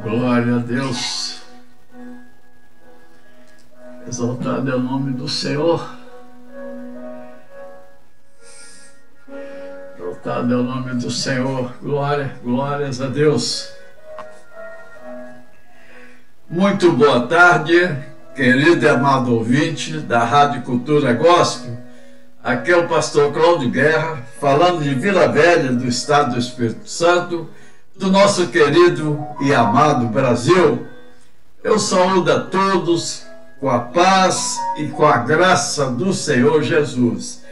Glória a Deus. Exaltado é o nome do Senhor. Exaltado é o nome do Senhor. Glórias a Deus. Muito boa tarde, querido e amado ouvinte da Rádio Cultura Gospel. Aqui é o pastor Cláudio Guerra, falando de Vila Velha, do estado do Espírito Santo, do nosso querido e amado Brasil. Eu saúdo a todos com a paz e com a graça do Senhor Jesus.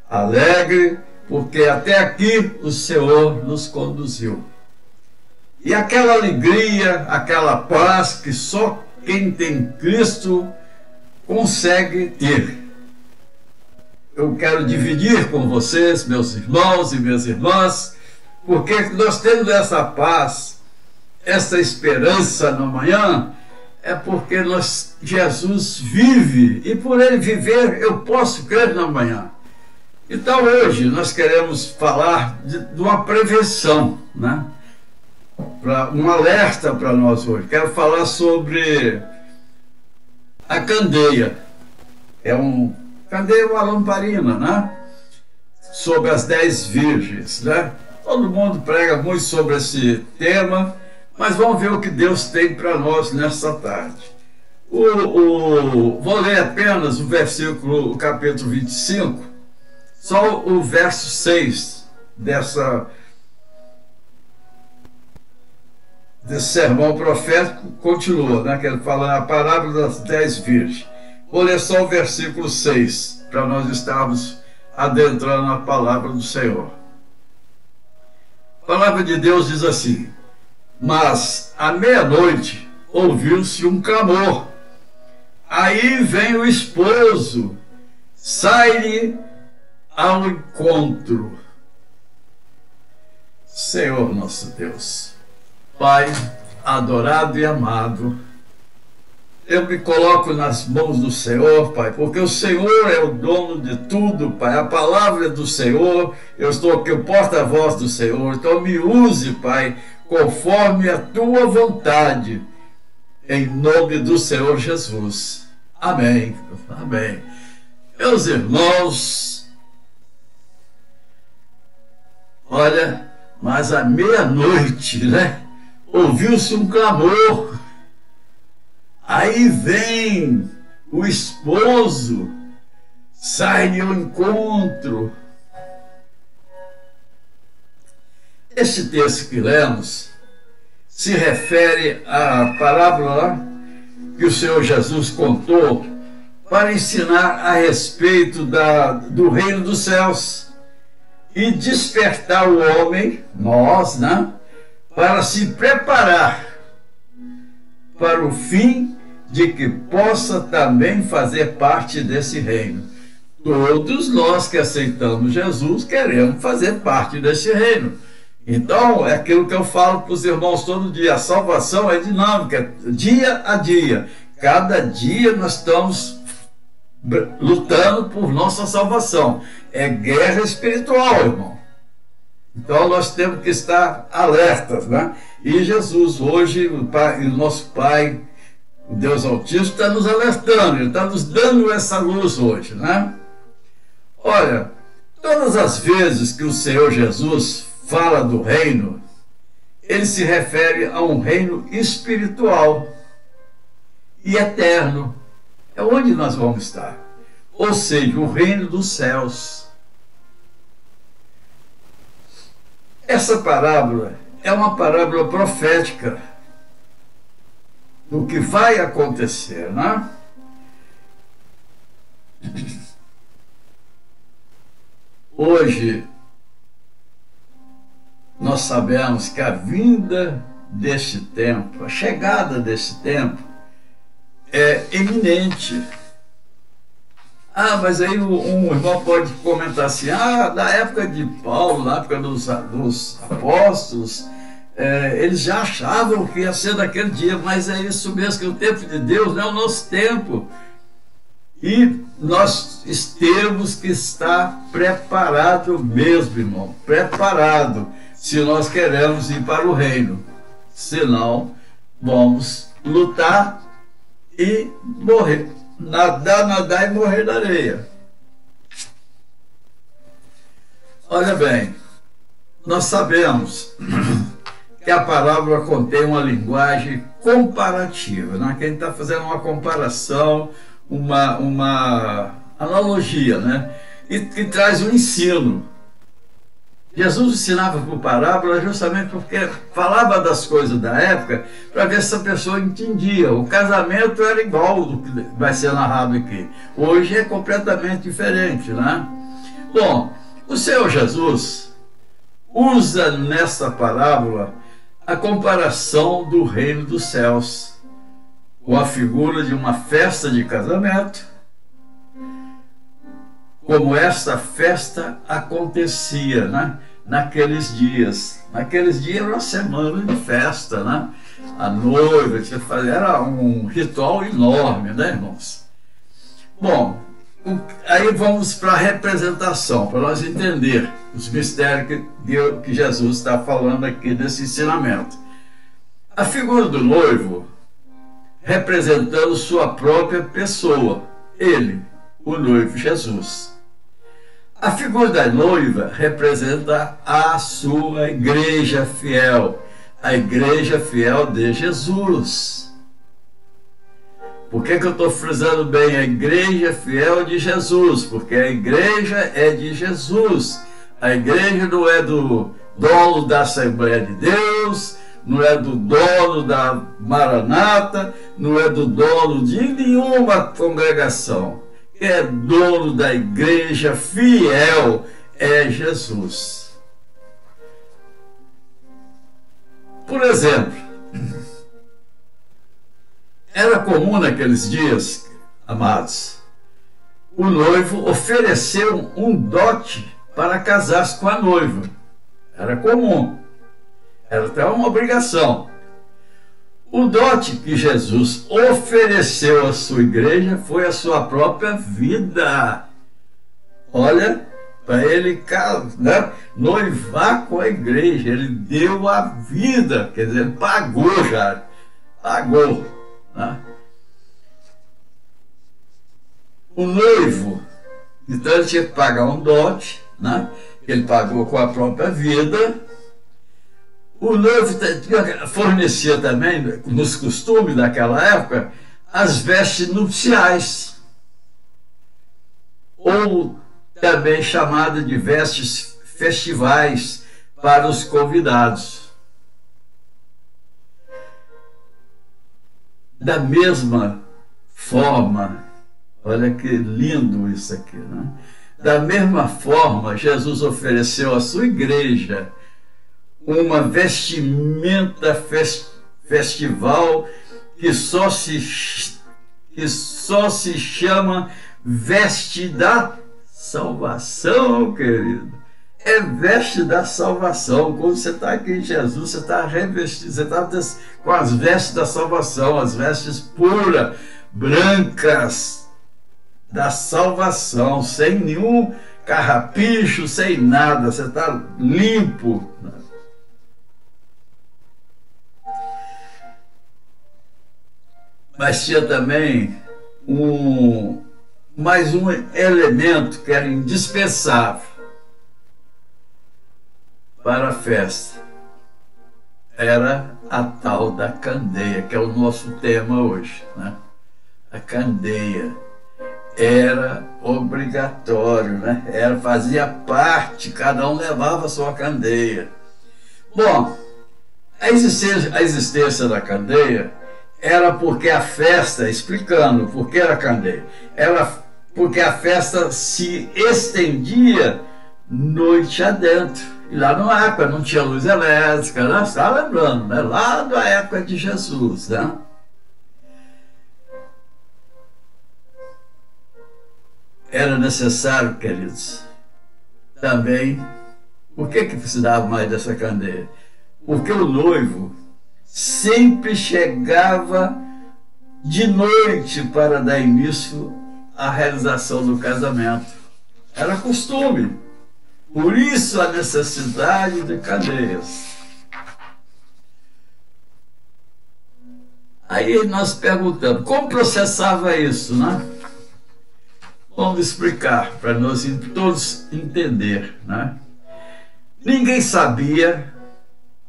Alegre, porque até aqui o Senhor nos conduziu. E aquela alegria, aquela paz que só quem tem Cristo consegue ter. Eu quero dividir com vocês, meus irmãos e minhas irmãs, porque nós temos essa paz, essa esperança na manhã, é porque Jesus vive, e por ele viver eu posso crer na manhã. Então hoje nós queremos falar de uma prevenção, né? Um alerta para nós hoje. Quero falar sobre a candeia. Candeia é uma lamparina, né? Sobre as 10 virgens, né? Todo mundo prega muito sobre esse tema, mas vamos ver o que Deus tem para nós nesta tarde. Vou ler apenas o capítulo 25, só o verso 6 desse sermão profético continua, né? Que ele fala a parábola das 10 virgens. Vou ler só o versículo 6, para nós estarmos adentrando na palavra do Senhor. A palavra de Deus diz assim: mas à meia-noite ouviu-se um clamor. Aí vem o esposo, sai-lhe ao encontro. Senhor nosso Deus, Pai adorado e amado, eu me coloco nas mãos do Senhor, Pai, porque o Senhor é o dono de tudo, Pai. A palavra é do Senhor, eu estou aqui o porta-voz do Senhor, então me use, Pai, conforme a tua vontade, em nome do Senhor Jesus. Amém. Amém. Meus irmãos, olha, mas à meia-noite, né? Ouviu-se um clamor. Aí vem o esposo, sai ao encontro. Este texto que lemos se refere à parábola que o Senhor Jesus contou para ensinar a respeito do reino dos céus e despertar o homem, nós, né, para se preparar para o fim de que possa também fazer parte desse reino. Todos nós que aceitamos Jesus queremos fazer parte desse reino. Então, é aquilo que eu falo para os irmãos todo dia: a salvação é dinâmica, dia a dia. Cada dia nós estamos lutando por nossa salvação. É guerra espiritual, irmão. Então nós temos que estar alertas, né? E Jesus hoje, o nosso Pai, o Deus Altíssimo, está nos alertando, Ele está nos dando essa luz hoje, né? Olha, todas as vezes que o Senhor Jesus fala do reino, Ele se refere a um reino espiritual e eterno. É onde nós vamos estar. Ou seja, o reino dos céus. Essa parábola é uma parábola profética do que vai acontecer, né? Hoje, nós sabemos que a vinda deste tempo, a chegada deste tempo, é iminente. Mas aí um irmão pode comentar assim: na época de Paulo, na época dos apóstolos, eles já achavam que ia ser naquele dia, mas é isso mesmo, que o tempo de Deus não é o nosso tempo. E nós temos que estar preparado mesmo, irmão, preparado, se nós queremos ir para o reino. Senão, vamos lutar e morrer. Nadar, nadar e morrer na areia. Olha bem, nós sabemos que a parábola contém uma linguagem comparativa, né? Que a gente está fazendo uma comparação, uma analogia, né? E que traz um ensino. Jesus ensinava por parábola justamente porque falava das coisas da época para ver se a pessoa entendia. O casamento era igual do que vai ser narrado aqui. Hoje é completamente diferente, né? Bom, o Senhor Jesus usa nessa parábola a comparação do reino dos céus com a figura de uma festa de casamento, como esta festa acontecia, né? Naqueles dias. Naqueles dias era uma semana de festa, né? A noiva tinha que fazer, era um ritual enorme, né, irmãos? Bom, aí vamos para a representação, para nós entender os mistérios que Jesus está falando aqui desse ensinamento. A figura do noivo representando sua própria pessoa, ele, o noivo Jesus. A figura da noiva representa a sua igreja fiel, a igreja fiel de Jesus. Por que eu estou frisando bem a igreja fiel de Jesus? Porque a igreja é de Jesus. A igreja não é do dono da Assembleia de Deus, não é do dono da Maranata, não é do dono de nenhuma congregação. Quem é dono da igreja fiel é Jesus. Por exemplo, era comum naqueles dias, amados, o noivo oferecer um dote para casar-se com a noiva. Era comum. Era até uma obrigação. O dote que Jesus ofereceu à sua igreja foi a sua própria vida. Olha, para ele, né, noivar com a igreja, ele deu a vida, quer dizer, ele pagou já, pagou. Né? O noivo, então ele tinha que pagar um dote, né, que ele pagou com a própria vida. O noivo fornecia também, nos costumes daquela época, as vestes nupciais, ou também chamada de vestes festivais para os convidados. Da mesma forma, olha que lindo isso aqui, né? Da mesma forma, Jesus ofereceu à sua igreja uma vestimenta festival que só se chama veste da salvação, querido. É veste da salvação. Quando você está aqui em Jesus, você está revestido, você está com as vestes da salvação, as vestes puras, brancas da salvação, sem nenhum carrapicho, sem nada, você está limpo. Mas tinha também mais um elemento que era indispensável para a festa. Era a tal da candeia, que é o nosso tema hoje, né? A candeia era obrigatório, né? Fazia parte, cada um levava a sua candeia. Bom, a existência da candeia era porque a festa, explicando por que era candeia, era porque a festa se estendia noite adentro. E lá na época não tinha luz elétrica, né? Você está lembrando, né? Lá da época de Jesus, né? Era necessário, queridos, também. Por que precisava mais dessa candeia? Porque o noivo sempre chegava de noite para dar início à realização do casamento. Era costume. Por isso a necessidade de candeias. Aí nós perguntamos, como processava isso, né? Vamos explicar, para nós todos entender, né? Ninguém sabia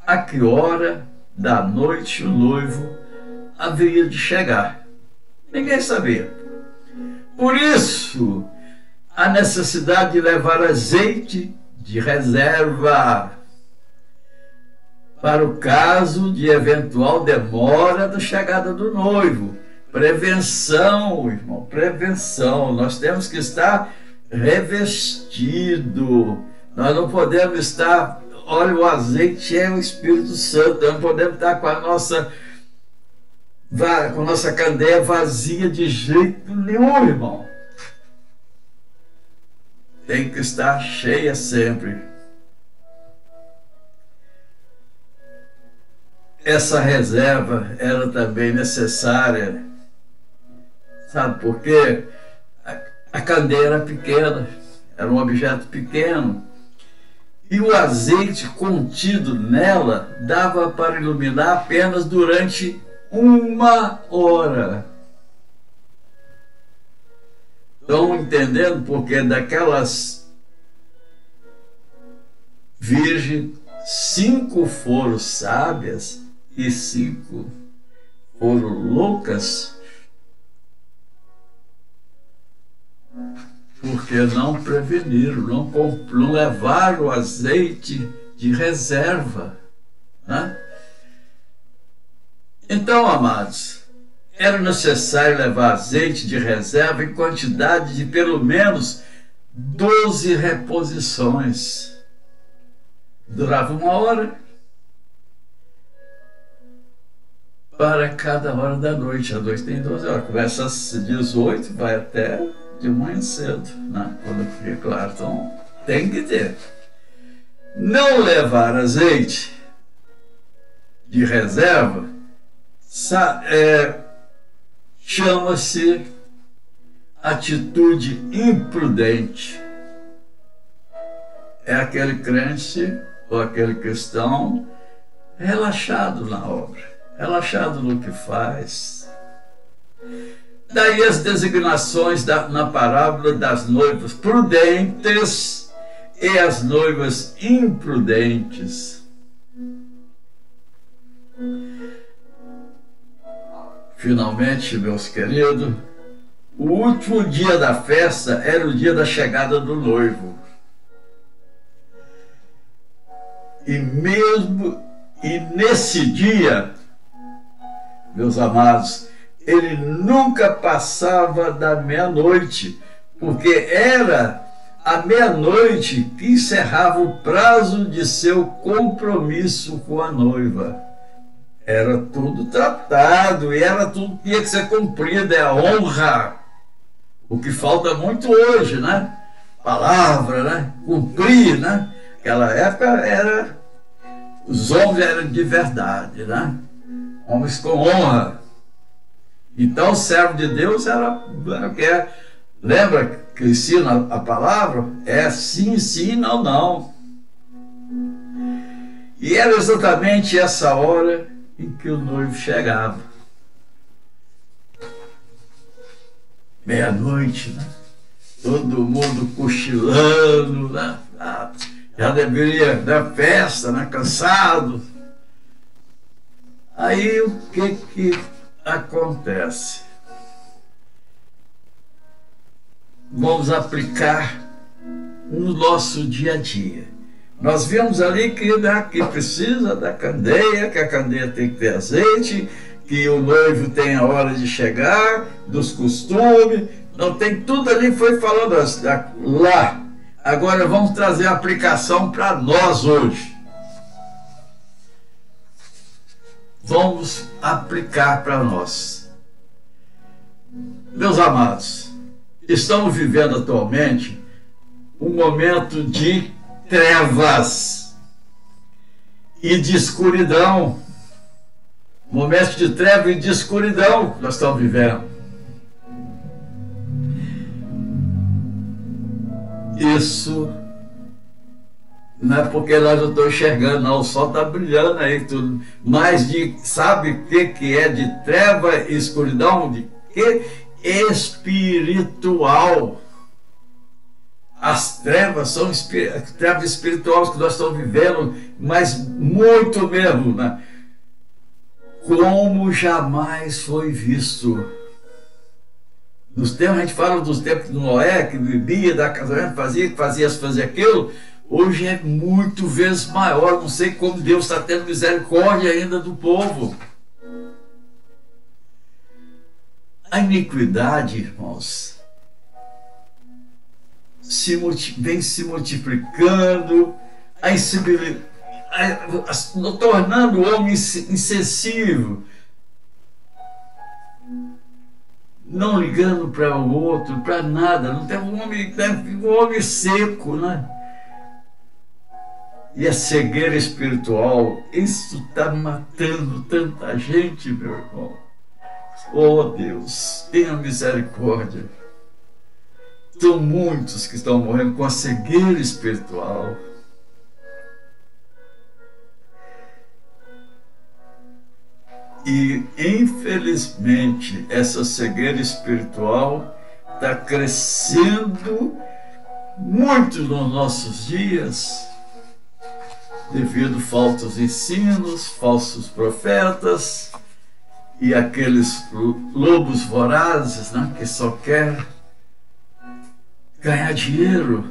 a que hora da noite o noivo haveria de chegar. Ninguém sabia. Por isso, a necessidade de levar azeite de reserva para o caso de eventual demora da chegada do noivo. Prevenção, irmão, prevenção. Nós temos que estar revestido. Nós não podemos estar... Olha, o azeite é o Espírito Santo. Nós não podemos estar com a nossa candeia vazia de jeito nenhum, irmão. Tem que estar cheia sempre. Essa reserva era também necessária. Sabe por quê? A candeia era pequena, era um objeto pequeno. E o azeite contido nela dava para iluminar apenas durante 1 hora. Estão entendendo? Porque daquelas virgens, 5 foram sábias e 5 foram loucas, porque não preveniram, não levaram o azeite de reserva, né? Então, amados, era necessário levar azeite de reserva em quantidade de pelo menos 12 reposições. Durava 1 hora para cada hora da noite. A noite tem 12 horas. Começa às 18, vai até de manhã cedo, né? Quando fica claro. Então, tem que ter. Não levar azeite de reserva chama-se atitude imprudente. É aquele crente ou aquele cristão relaxado na obra, relaxado no que faz. Daí as designações na parábola das noivas prudentes e as noivas imprudentes. Finalmente, meus queridos, o último dia da festa era o dia da chegada do noivo. E nesse dia, meus amados, ele nunca passava da meia-noite, porque era a meia-noite que encerrava o prazo de seu compromisso com a noiva. Era tudo tratado e era tudo que tinha que ser cumprido, é a honra. O que falta muito hoje, né? Palavra, né? Cumprir, né? Naquela época os homens eram de verdade, né? Homens com honra. Então o servo de Deus lembra que ensina a palavra? É sim, sim, não, não. E era exatamente essa hora em que o noivo chegava. Meia-noite, né? Todo mundo cochilando, né? Já deveria dar festa, né? Cansado. Aí o que acontece? Vamos aplicar no nosso dia a dia. Nós vimos ali que precisa da candeia, que a candeia tem que ter azeite, que o noivo tem a hora de chegar, dos costumes. Não tem tudo ali, foi falando lá. Agora vamos trazer a aplicação para nós hoje. Vamos aplicar para nós. Meus amados, estamos vivendo atualmente um momento de trevas e de escuridão. Momento de treva e de escuridão que nós estamos vivendo. Isso Não é porque nós não estamos enxergando, não, o sol está brilhando aí, tudo. Mas sabe o que é de treva e escuridão? De que? Espiritual. As trevas são trevas espirituais que nós estamos vivendo, mas muito mesmo, né? Como jamais foi visto. Nos tempos, a gente fala dos tempos de Noé, que bebia, da casamento, fazia aquilo. Hoje é muito vezes maior. Não sei como Deus está tendo misericórdia ainda do povo. A iniquidade, irmãos, vem se multiplicando, tornando o homem insensível, não ligando para o outro, para nada. Não tem um homem seco, né? E a cegueira espiritual, isso está matando tanta gente, meu irmão. Oh Deus, tenha misericórdia. São muitos que estão morrendo com a cegueira espiritual. E, infelizmente, essa cegueira espiritual está crescendo muito nos nossos dias, devido a falsos ensinos, falsos profetas e aqueles lobos vorazes, né, que só quer ganhar dinheiro,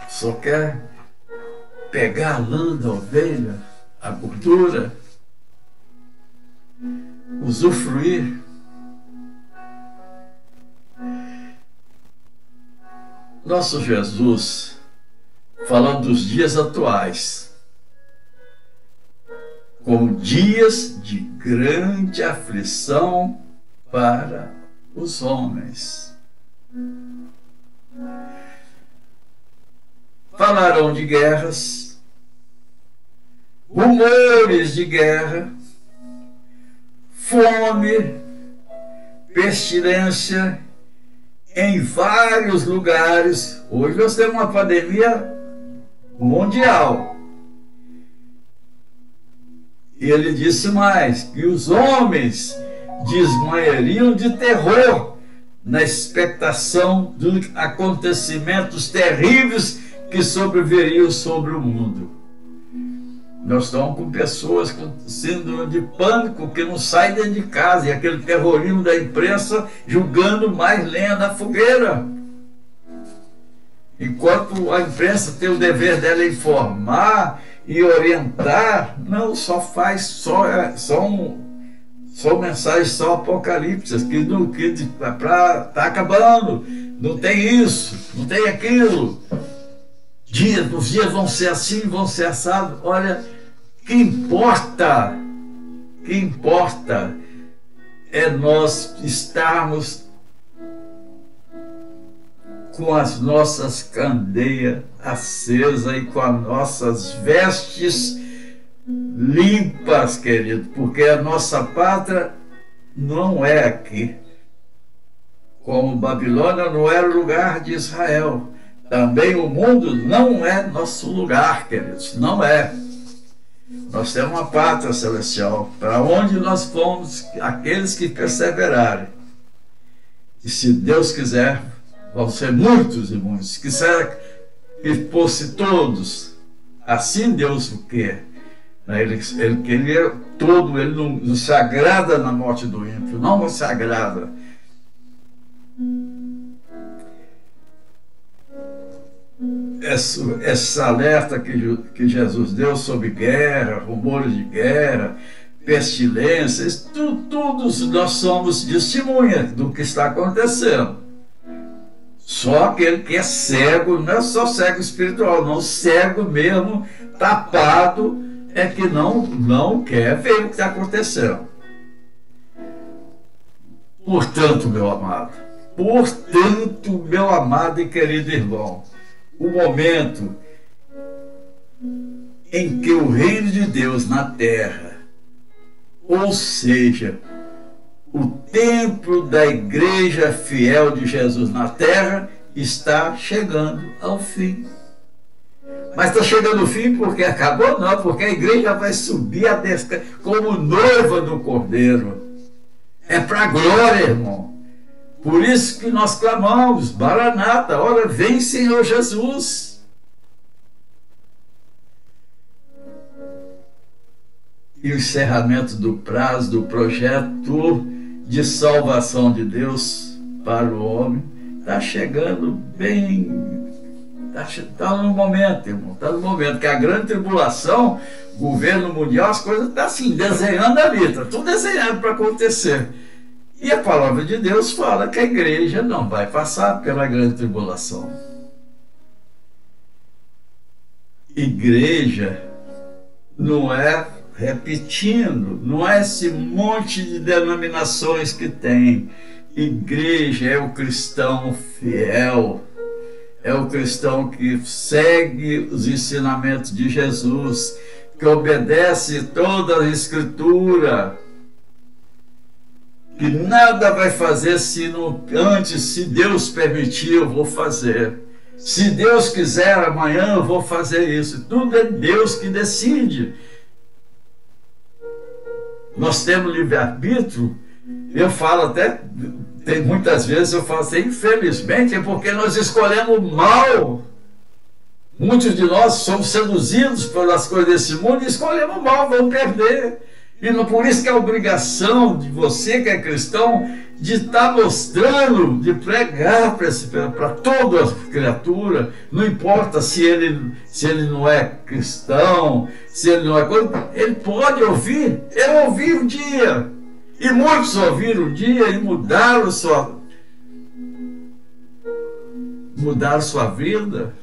só quer pegar a lã da ovelha, a gordura, usufruir. Nosso Jesus, falando dos dias atuais, como dias de grande aflição para os homens. Falarão de guerras, rumores de guerra, fome, pestilência em vários lugares. Hoje nós temos uma pandemia mundial. E ele disse mais, que os homens desmaiariam de terror na expectação dos acontecimentos terríveis que sobreviriam sobre o mundo. Nós estamos com pessoas com síndrome de pânico que não saem dentro de casa, e aquele terrorismo da imprensa julgando mais lenha na fogueira. Enquanto a imprensa tem o dever dela informar e orientar, não, só mensagens só apocalípticas, que tá acabando, não tem isso, não tem aquilo. Os dias vão ser assim, vão ser assados. Olha, que importa é nós estarmos com as nossas candeias acesas e com as nossas vestes limpas, querido, porque a nossa pátria não é aqui. Como Babilônia não era o lugar de Israel, também o mundo não é nosso lugar, queridos, não é. Nós temos uma pátria celestial, para onde nós fomos, aqueles que perseverarem. E se Deus quiser, vão ser muitos e muitos. Quiser que fosse todos, assim Deus o quer. Ele queria todo, ele não se agrada na morte do ímpio, não se agrada. Essa alerta que Jesus deu sobre guerra, rumores de guerra, pestilências, todos nós somos testemunhas do que está acontecendo. Só aquele que é cego, não é só cego espiritual, não, cego mesmo, tapado, é que não quer ver o que está acontecendo. Portanto, meu amado e querido irmão, o momento em que o reino de Deus na terra, ou seja, o templo da igreja fiel de Jesus na terra, está chegando ao fim. Mas está chegando ao fim porque acabou? Não, porque a igreja vai subir a como noiva do Cordeiro. É para a glória, irmão. Por isso que nós clamamos, Maranata, ora vem Senhor Jesus. E o encerramento do prazo do projeto de salvação de Deus para o homem está chegando bem. Está no momento, irmão. Está no momento que a grande tribulação, governo mundial, as coisas estão assim, desenhando ali, está tudo desenhado para acontecer. E a palavra de Deus fala que a igreja não vai passar pela grande tribulação. Igreja não é, repetindo, não é esse monte de denominações que tem. Igreja é o cristão fiel. É o cristão que segue os ensinamentos de Jesus, que obedece toda a Escritura, que nada vai fazer se Deus permitir, eu vou fazer. Se Deus quiser, amanhã eu vou fazer isso. Tudo é Deus que decide. Nós temos livre-arbítrio. Eu falo até... muitas vezes eu falo assim, infelizmente é porque nós escolhemos mal. Muitos de nós somos seduzidos pelas coisas desse mundo e escolhemos mal, vamos perder. E por isso que é a obrigação de você que é cristão de estar mostrando, de pregar para toda a criatura, não importa se ele não é cristão, se ele não é coisa, ele pode ouvir. Eu ouvi um dia. E muitos ouviram um dia e mudaram sua vida.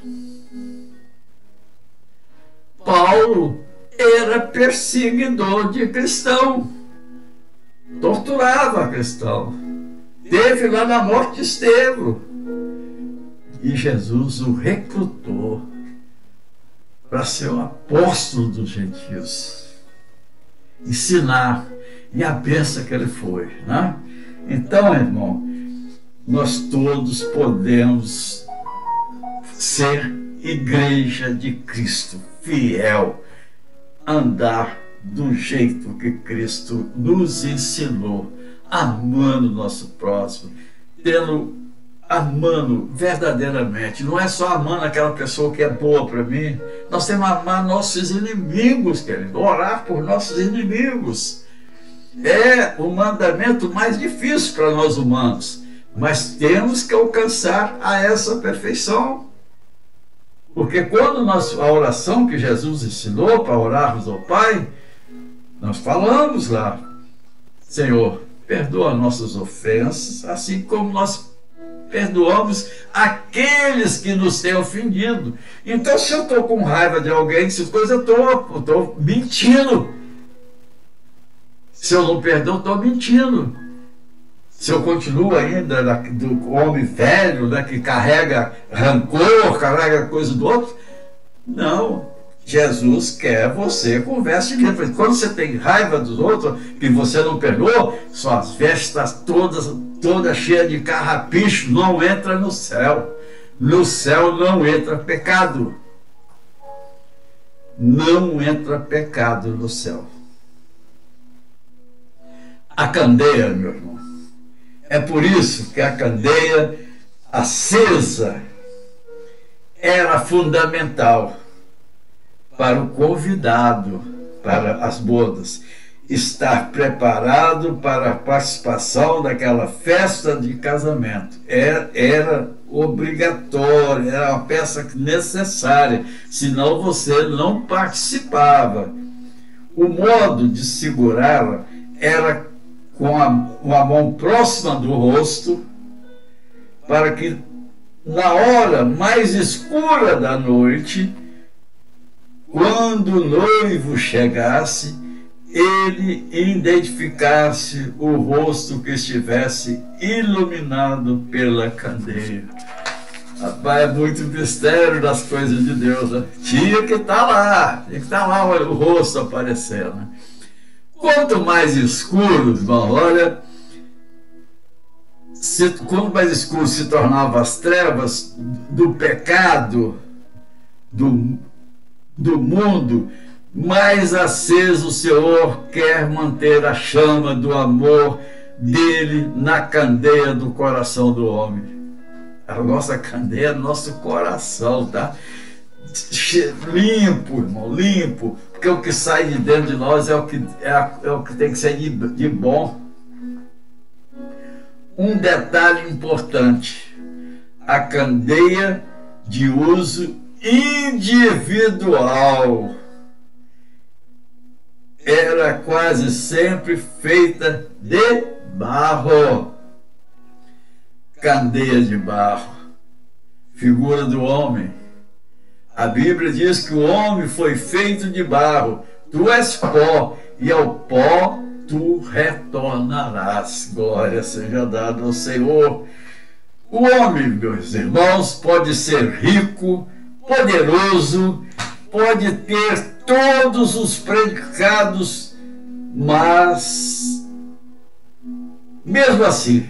Paulo era perseguidor de cristão, torturava cristão, teve lá na morte de Estevão, e Jesus o recrutou para ser o apóstolo dos gentios, ensinar. E a bênção que ele foi, né? Então, irmão, nós todos podemos ser igreja de Cristo, fiel, andar do jeito que Cristo nos ensinou, amando o nosso próximo, amando verdadeiramente. Não é só amando aquela pessoa que é boa para mim, nós temos que amar nossos inimigos, querido, orar por nossos inimigos. É o mandamento mais difícil para nós humanos, mas temos que alcançar a essa perfeição. Porque quando a oração que Jesus ensinou para orarmos ao Pai, nós falamos lá, Senhor, perdoa nossas ofensas, assim como nós perdoamos aqueles que nos têm ofendido. Então, se eu estou com raiva de alguém, eu estou mentindo. Se eu não perdoo, estou mentindo. Se eu continuo ainda do homem velho, né, que carrega rancor, carrega coisa do outro, não. Jesus quer você com veste limpa. Quando você tem raiva dos outros, que você não perdoa, suas vestes todas cheias de carrapicho, não entra no céu. No céu não entra pecado. Não entra pecado no céu. A candeia, meu irmão, é por isso que a candeia acesa era fundamental para o convidado para as bodas estar preparado para a participação daquela festa de casamento. Era obrigatório, era uma peça necessária, senão você não participava. O modo de segurá-la era com a mão próxima do rosto, para que na hora mais escura da noite, quando o noivo chegasse, ele identificasse o rosto que estivesse iluminado pela candeia. Rapaz, é muito mistério das coisas de Deus, né? Tinha que estar lá o rosto aparecendo, né? Quanto mais escuro, irmão, olha, quanto mais escuro se tornavam as trevas do pecado, do mundo, mais aceso o Senhor quer manter a chama do amor dele na candeia do coração do homem. A nossa candeia é nosso coração, tá? Limpo, irmão, limpo, porque o que sai de dentro de nós é o que tem que ser de bom. Um detalhe importante: a candeia de uso individual era quase sempre feita de barro. Candeia de barro, figura do homem. A Bíblia diz que o homem foi feito de barro. Tu és pó, e ao pó tu retornarás. Glória seja dada ao Senhor. O homem, meus irmãos, pode ser rico, poderoso, pode ter todos os predicados, mas, mesmo assim,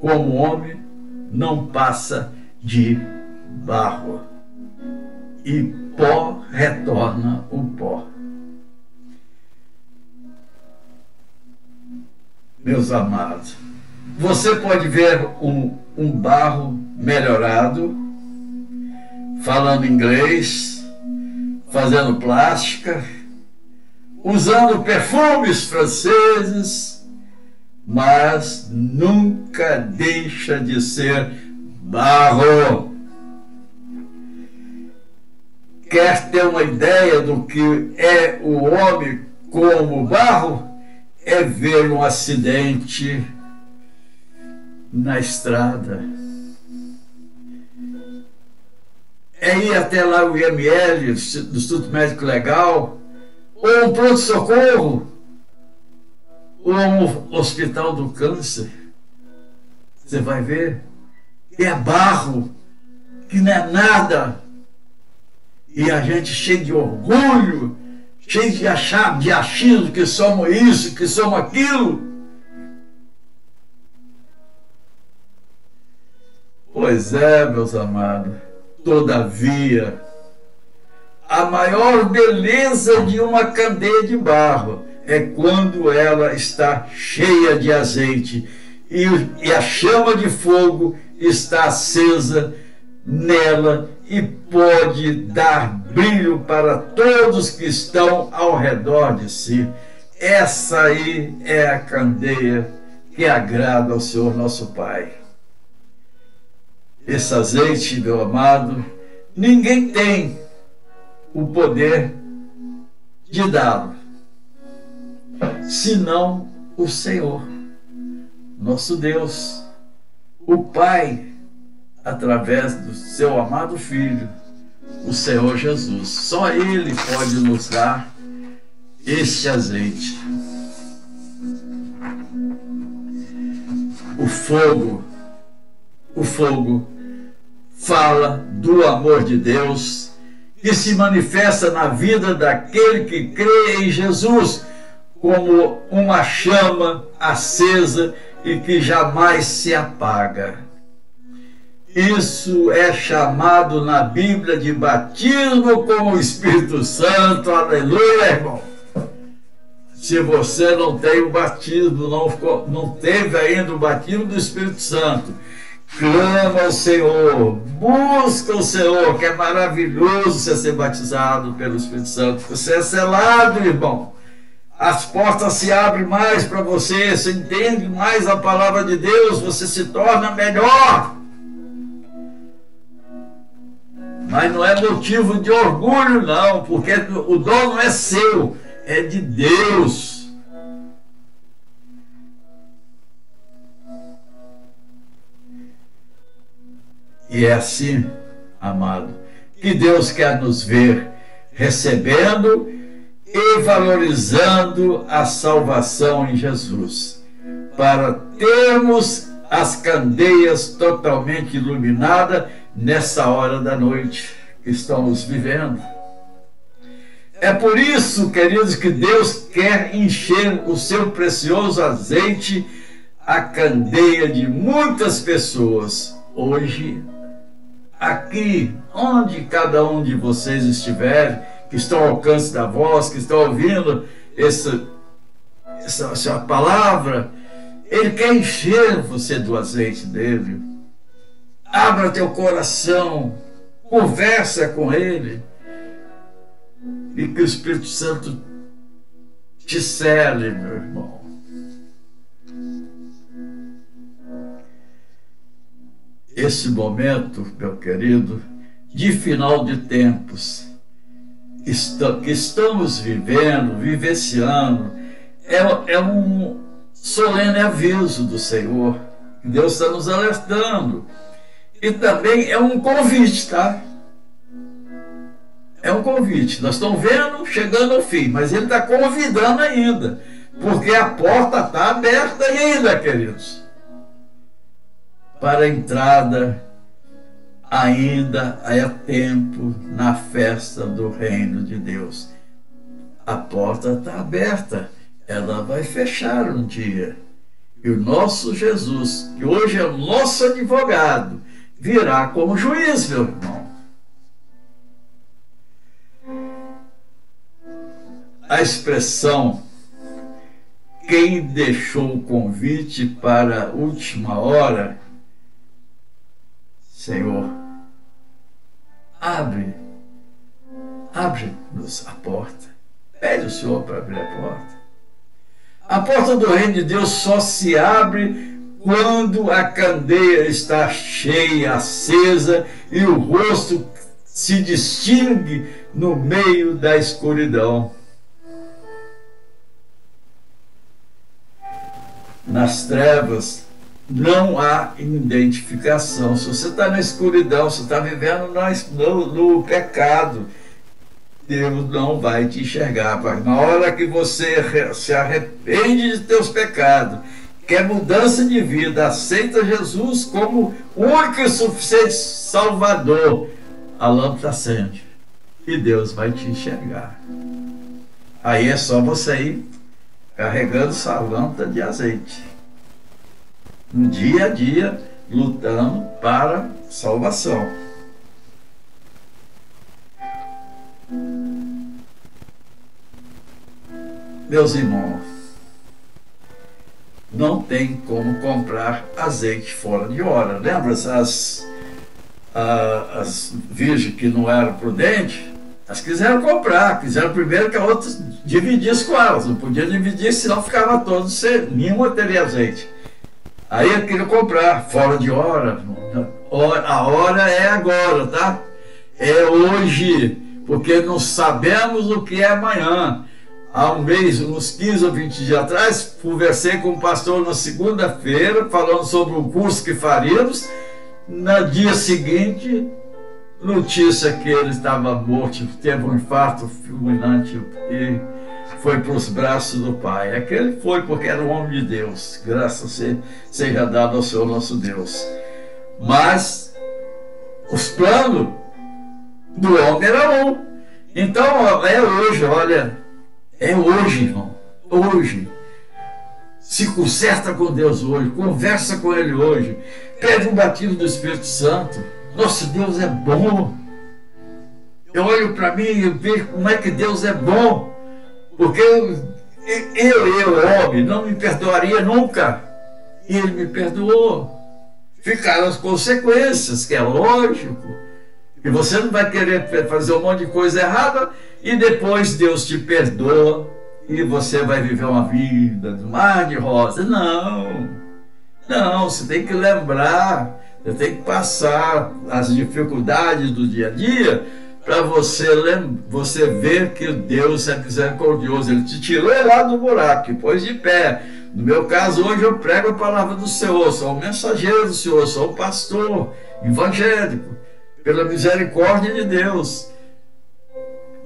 como homem, não passa de barro. E pó retorna o pó. Meus amados, você pode ver um barro melhorado, falando inglês, fazendo plástica, usando perfumes franceses, mas nunca deixa de ser barro. Quer ter uma ideia do que é o homem como barro? É ver um acidente na estrada. É ir até lá o IML, do Instituto Médico Legal, ou um pronto-socorro, ou um hospital do câncer. Você vai ver, é barro, que não é nada. E a gente cheio de orgulho, cheio de achismo, que somos isso, que somos aquilo. Pois é, meus amados, todavia, a maior beleza de uma candeia de barro é quando ela está cheia de azeite e a chama de fogo está acesa nela e pode dar brilho para todos que estão ao redor de si. Essa aí é a candeia que agrada ao Senhor nosso Pai. Esse azeite, meu amado, ninguém tem o poder de dá-lo, senão o Senhor, nosso Deus, o Pai, através do seu amado Filho, o Senhor Jesus. Só Ele pode nos dar este azeite. O fogo fala do amor de Deus que se manifesta na vida daquele que crê em Jesus como uma chama acesa e que jamais se apaga. Isso é chamado na Bíblia de batismo com o Espírito Santo. Aleluia, irmão. Se você não tem o batismo, não teve ainda o batismo do Espírito Santo, clama ao Senhor, busca o Senhor, que é maravilhoso você ser batizado pelo Espírito Santo. Você é selado, irmão. As portas se abrem mais para você, você entende mais a palavra de Deus, você se torna melhor. Mas não é motivo de orgulho, não, porque o dom não é seu, é de Deus. E é assim, amado, que Deus quer nos ver recebendo e valorizando a salvação em Jesus, para termos as candeias totalmente iluminadas nessa hora da noite que estamos vivendo. É por isso, queridos, que Deus quer encher o seu precioso azeite a candeia de muitas pessoas. Hoje, aqui, onde cada um de vocês estiver, que estão ao alcance da voz, que estão ouvindo essa palavra, Ele quer encher você do azeite dele. Abra teu coração, conversa com Ele, e que o Espírito Santo te cele, meu irmão. Esse momento, meu querido, de final de tempos, que estamos vivenciando, é um solene aviso do Senhor. Deus está nos alertando. E também é um convite, tá? É um convite. Nós estamos vendo chegando ao fim, mas Ele está convidando ainda, porque a porta está aberta ainda, queridos, para a entrada. Ainda há tempo na festa do reino de Deus. A porta está aberta, ela vai fechar um dia. E o nosso Jesus, que hoje é o nosso advogado, virá como juiz, meu irmão. A expressão "quem deixou o convite para a última hora", Senhor, abre-nos a porta. Pede o Senhor para abrir a porta. A porta do reino de Deus só se abre quando a candeia está cheia, acesa, e o rosto se distingue no meio da escuridão. Nas trevas não há identificação. Se você está na escuridão, se está vivendo no pecado, Deus não vai te enxergar. Mas na hora que você se arrepende de teus pecados, quer mudança de vida, aceita Jesus como único e suficiente Salvador, a lâmpada acende e Deus vai te enxergar. Aí é só você ir carregando sua lâmpada de azeite, no dia a dia, lutando para salvação. Meus irmãos, não tem como comprar azeite fora de hora. Lembra as virgens que não eram prudentes? Elas quiseram comprar, quiseram primeiro que a outra dividisse com elas. Não podia dividir, senão ficava todo sem, nenhuma teria azeite. Aí eu queria comprar fora de hora. A hora é agora, tá? É hoje, porque não sabemos o que é amanhã. Há um mês, uns 15 ou 20 dias atrás, conversei com o pastor na segunda-feira, falando sobre um curso que faríamos. No dia seguinte, notícia que ele estava morto, teve um infarto fulminante e foi para os braços do Pai. Aquele foi porque era um homem de Deus, graças seja dado ao Senhor nosso Deus. Mas os planos do homem eram um. Então é hoje, olha, é hoje, irmão, hoje. Se conserta com Deus hoje, conversa com Ele hoje, pede um batismo do Espírito Santo. Nosso Deus é bom. Eu olho para mim e vejo como é que Deus é bom, porque eu, homem, não me perdoaria nunca, e Ele me perdoou. Ficaram as consequências, que é lógico, que você não vai querer fazer um monte de coisa errada, e depois Deus te perdoa, e você vai viver uma vida de mar de rosa. Não, você tem que lembrar, você tem que passar as dificuldades do dia a dia, para você ver que Deus é misericordioso. Ele te tirou lá do buraco, pôs de pé. No meu caso, hoje eu prego a palavra do Senhor, sou um mensageiro do Senhor, sou um pastor evangélico, pela misericórdia de Deus.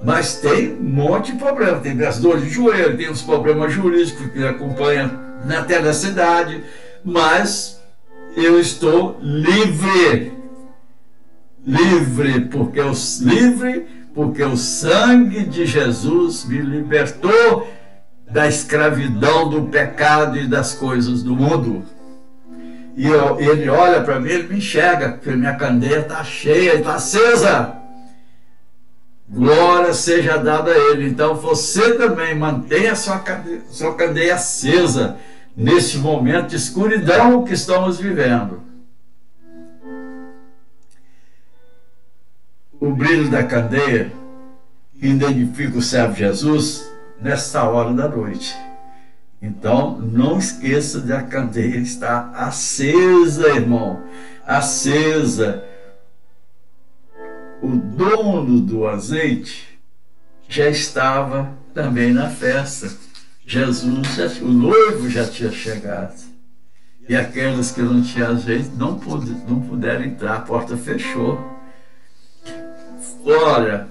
Mas tem um monte de problema, tem as dores de joelho, tem os problemas jurídicos que acompanham até na cidade, mas eu estou livre, porque o sangue de Jesus me libertou da escravidão, do pecado e das coisas do mundo. E ele olha para mim, ele me enxerga, porque minha candeia está cheia, está acesa. Glória seja dada a ele. Então você também mantenha a sua candeia acesa neste momento de escuridão que estamos vivendo. O brilho da candeia identifica o servo Jesus nesta hora da noite. Então não esqueça de a candeia estar acesa, irmão, acesa. O dono do azeite já estava também na festa. Jesus, o noivo já tinha chegado. E aqueles que não tinham azeite não puderam entrar, a porta fechou. Olha,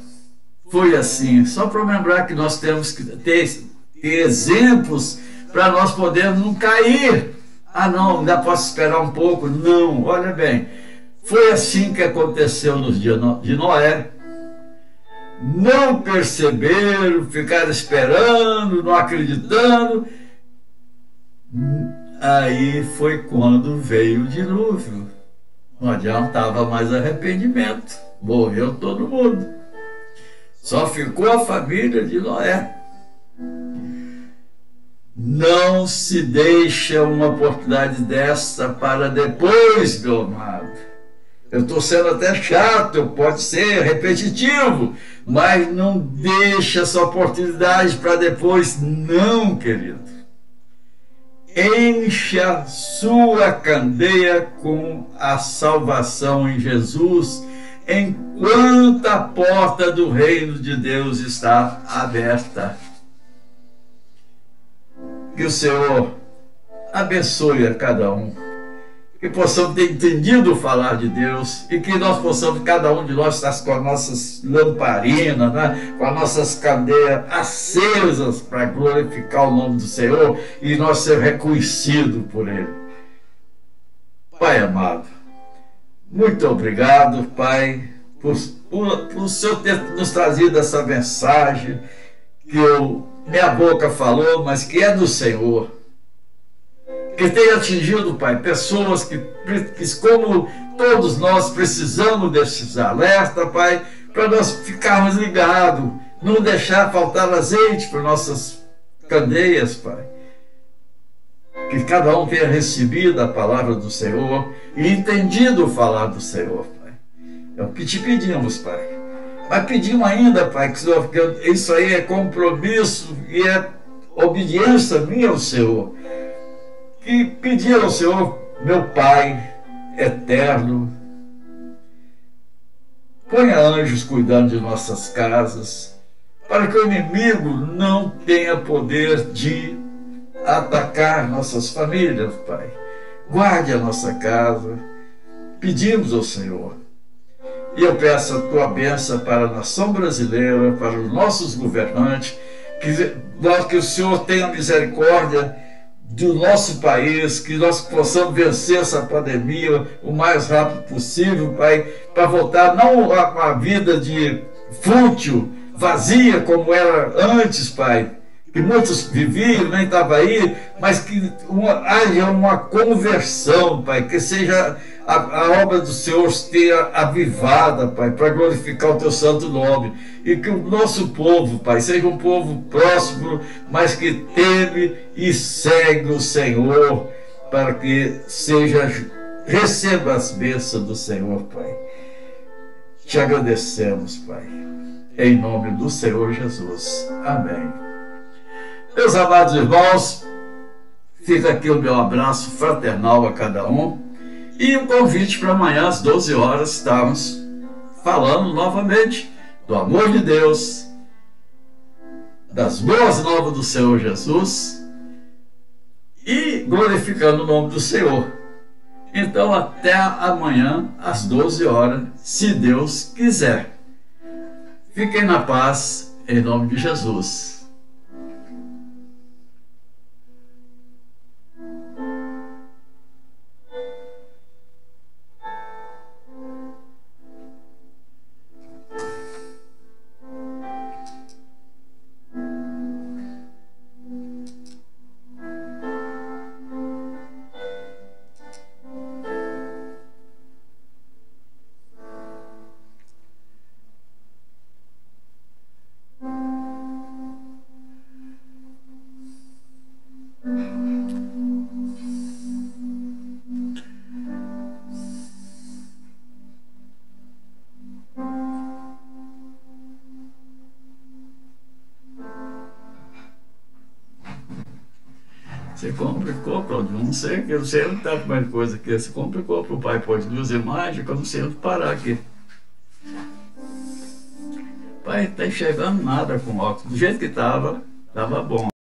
foi assim, só para lembrar que nós temos que ter exemplos para nós podermos não cair. Ah não, ainda posso esperar um pouco. Não, olha bem, foi assim que aconteceu nos dias de Noé. Não perceberam, ficaram esperando, não acreditando. Aí foi quando veio o dilúvio. Não adiantava mais arrependimento. Morreu todo mundo. Só ficou a família de Noé. Não se deixa uma oportunidade dessa para depois, meu amado. Eu estou sendo até chato, pode ser repetitivo, mas não deixa essa oportunidade para depois, não, querido. Encha sua candeia com a salvação em Jesus, enquanto a porta do reino de Deus está aberta. Que o Senhor abençoe a cada um, que possamos ter entendido falar de Deus e que nós possamos, cada um de nós, estar com as nossas lamparinas, né? Com as nossas candeias acesas para glorificar o nome do Senhor e nós ser reconhecidos por Ele. Pai amado, muito obrigado, Pai, por o Senhor ter nos trazido essa mensagem que minha boca falou, mas que é do Senhor. Que tenha atingido, Pai, pessoas que como todos nós precisamos desses alertas, Pai, para nós ficarmos ligados, não deixar faltar azeite para nossas candeias, Pai. Que cada um tenha recebido a palavra do Senhor e entendido o falar do Senhor, Pai. É o que te pedimos, Pai. Mas pedimos ainda, Pai, que isso aí é compromisso e é obediência minha ao Senhor. E pedir ao Senhor, meu Pai eterno, ponha anjos cuidando de nossas casas, para que o inimigo não tenha poder de atacar nossas famílias, Pai. Guarde a nossa casa, pedimos ao Senhor. E eu peço a tua bênção para a nação brasileira, para os nossos governantes, que o Senhor tenha misericórdia do nosso país, que nós possamos vencer essa pandemia o mais rápido possível, Pai, para voltar não a uma vida de fútil, vazia como era antes, Pai, que muitos viviam, nem estavam aí, mas que haja uma conversão, Pai, que seja a obra do Senhor esteja avivada, Pai, para glorificar o teu santo nome, e que o nosso povo, Pai, seja um povo próspero, mas que teme e segue o Senhor, para que receba as bênçãos do Senhor, Pai. Te agradecemos, Pai, em nome do Senhor Jesus. Amém. Meus amados irmãos, fica aqui o meu abraço fraternal a cada um e um convite para amanhã às 12 horas estarmos falando novamente do amor de Deus, das boas novas do Senhor Jesus e glorificando o nome do Senhor. Então até amanhã às 12 horas, se Deus quiser. Fiquem na paz, em nome de Jesus. Você complicou, Claudio. Não sei, que eu não sei onde está com mais coisa aqui. Você complicou para o pai pôr duas imagens, que eu não sei onde parar aqui. Pai, não está enxergando nada com óculos. Do jeito que estava bom.